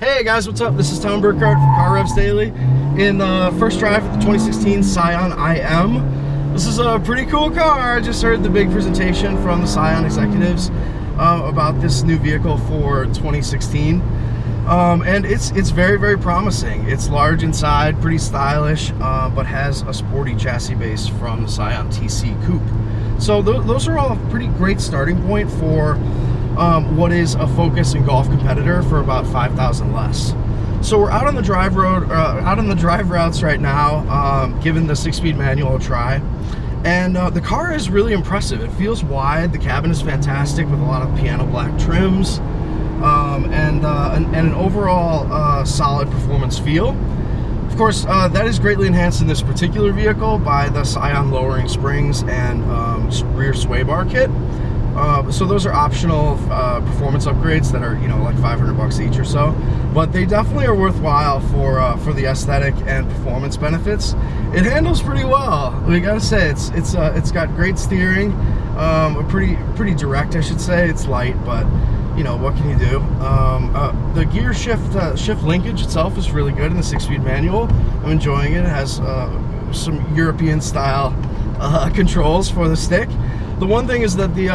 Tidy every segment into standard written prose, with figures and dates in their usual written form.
Hey guys, what's up? This is Tom Burkhardt from Car Revs Daily in first drive of the 2016 Scion IM. This is a pretty cool car. I just heard the big presentation from the Scion executives about this new vehicle for 2016. And it's very, very promising. It's large inside, pretty stylish, but has a sporty chassis base from the Scion TC Coupe. So those are all a pretty great starting point for what is a Focus and Golf competitor for about 5,000 less. So we're out on the drive routes right now, giving the 6-speed manual a try, and the car is really impressive. It feels wide. The cabin is fantastic with a lot of piano black trims, and an overall solid performance feel. Of course, that is greatly enhanced in this particular vehicle by the Scion lowering springs and rear sway bar kit. So those are optional performance upgrades that are, like $500 each or so, but they definitely are worthwhile for the aesthetic and performance benefits. It handles pretty well. We gotta say it's got great steering, pretty direct, I should say. It's light, but what can you do? The gear shift linkage itself is really good in the 6-speed manual. I'm enjoying it. It has some European style controls for the stick. The one thing is that the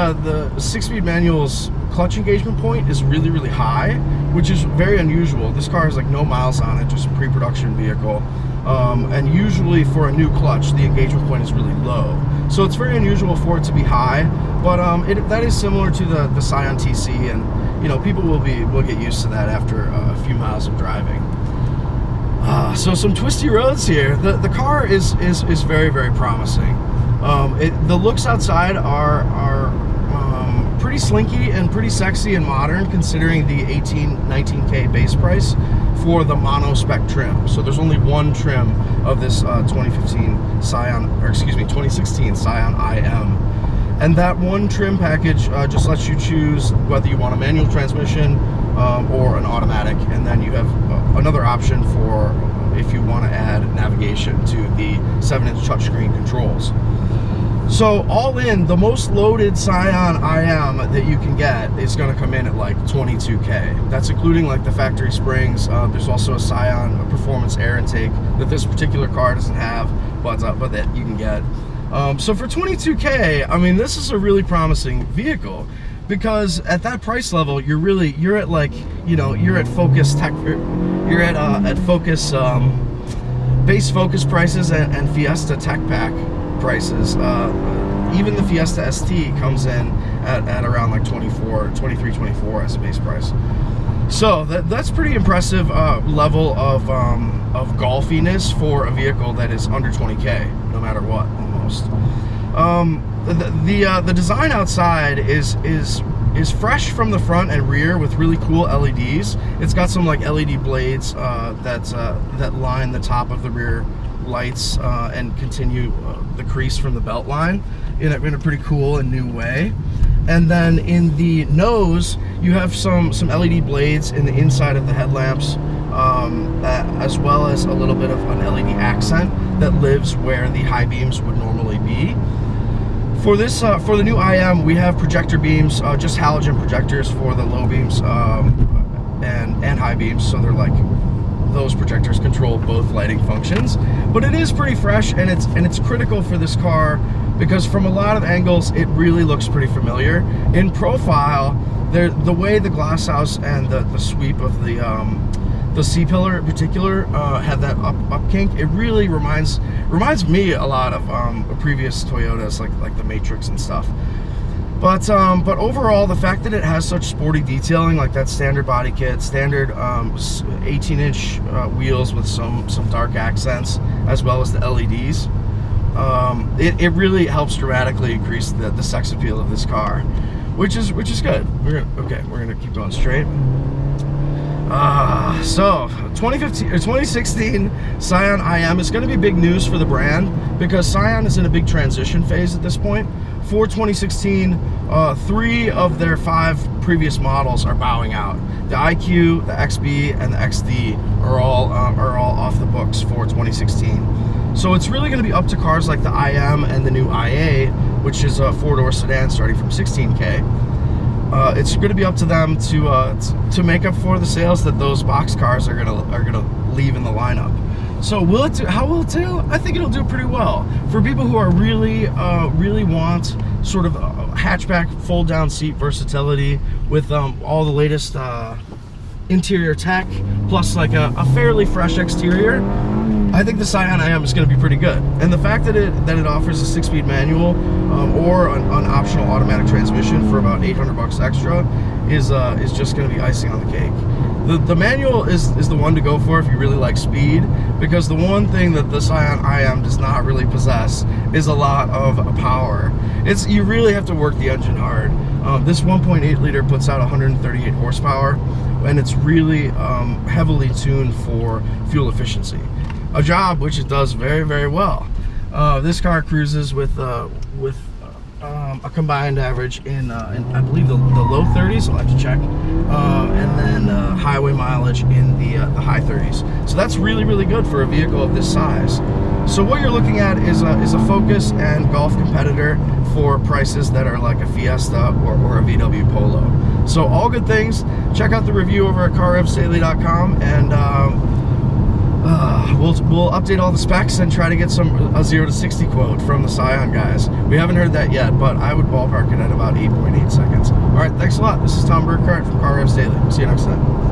6-speed manual's clutch engagement point is really, really high, which is very unusual. This car has like no miles on it, just a pre-production vehicle. And usually for a new clutch, the engagement point is really low. So it's very unusual for it to be high, but that is similar to the Scion TC, and people will get used to that after a few miles of driving. So some twisty roads here. The car is very, very promising. The looks outside are pretty slinky and pretty sexy and modern, considering the 19K base price for the mono spec trim. So there's only one trim of this 2016 Scion IM, and that one trim package just lets you choose whether you want a manual transmission or an automatic, and then you have another option for if you want to add navigation to the 7-inch touchscreen controls. So all in, the most loaded Scion IM that you can get is going to come in at like $22K. That's including like the factory springs. There's also a Scion performance air intake that this particular car doesn't have, but that you can get. So for $22K, I mean, this is a really promising vehicle, because at that price level, you're at like, you're at Focus Tech, you're at Focus base Focus prices and Fiesta Tech Pack prices. Even the Fiesta ST comes in at around like 23, 24 as a base price. So that's pretty impressive level of golfiness for a vehicle that is under 20K, no matter what, almost. The design outside is fresh from the front and rear with really cool LEDs. It's got some like LED blades that line the top of the rear lights and continue the crease from the belt line in a pretty cool and new way. And then in the nose, you have some LED blades in the inside of the headlamps, as well as a little bit of an LED accent that lives where the high beams would normally be. For this, for the new IM, we have projector beams, just halogen projectors for the low beams and high beams. So they're like, those projectors control both lighting functions. But it is pretty fresh, and it's critical for this car because from a lot of angles, it really looks pretty familiar. In profile, the way the glass house and the sweep of the C-pillar in particular had that up kink, it really reminds me a lot of previous Toyotas, like the Matrix and stuff. But overall, the fact that it has such sporty detailing, like that standard body kit, standard 18-inch wheels with some dark accents, as well as the LEDs, it really helps dramatically increase the sex appeal of this car, which is good. We're gonna keep going straight. So 2016 Scion IM is going to be big news for the brand, because Scion is in a big transition phase at this point. For 2016, 3 of their 5 previous models are bowing out. The IQ, the XB, and the XD are all off the books for 2016. So it's really going to be up to cars like the IM and the new IA, which is a 4-door sedan starting from $16K. it's going to be up to them to make up for the sales that those box cars are gonna leave in the lineup. So will it do? How will it do? I think it'll do pretty well for people who are really want sort of a hatchback fold-down seat versatility with all the latest interior tech, plus like a fairly fresh exterior. I think the Scion IM is going to be pretty good, and the fact that it offers a 6-speed manual or an optional automatic transmission for about $800 extra is just going to be icing on the cake. The manual is the one to go for if you really like speed, because the one thing that the Scion IM does not really possess is a lot of power. You really have to work the engine hard. This 1.8 liter puts out 138 horsepower, and it's really heavily tuned for fuel efficiency, a job which it does very, very well. This car cruises with a combined average in I believe the low 30s. I'll have to check, and then highway mileage in the high 30s. So that's really, really good for a vehicle of this size. So what you're looking at is a Focus and Golf competitor for prices that are like a Fiesta or a VW Polo. So all good things. Check out the review over at car-revs.com, and we'll update all the specs and try to get a 0 to 60 quote from the Scion guys. We haven't heard that yet, but I would ballpark it at about 8.8 seconds. All right, thanks a lot. This is Tom Burkhardt from Car Revs Daily. See you next time.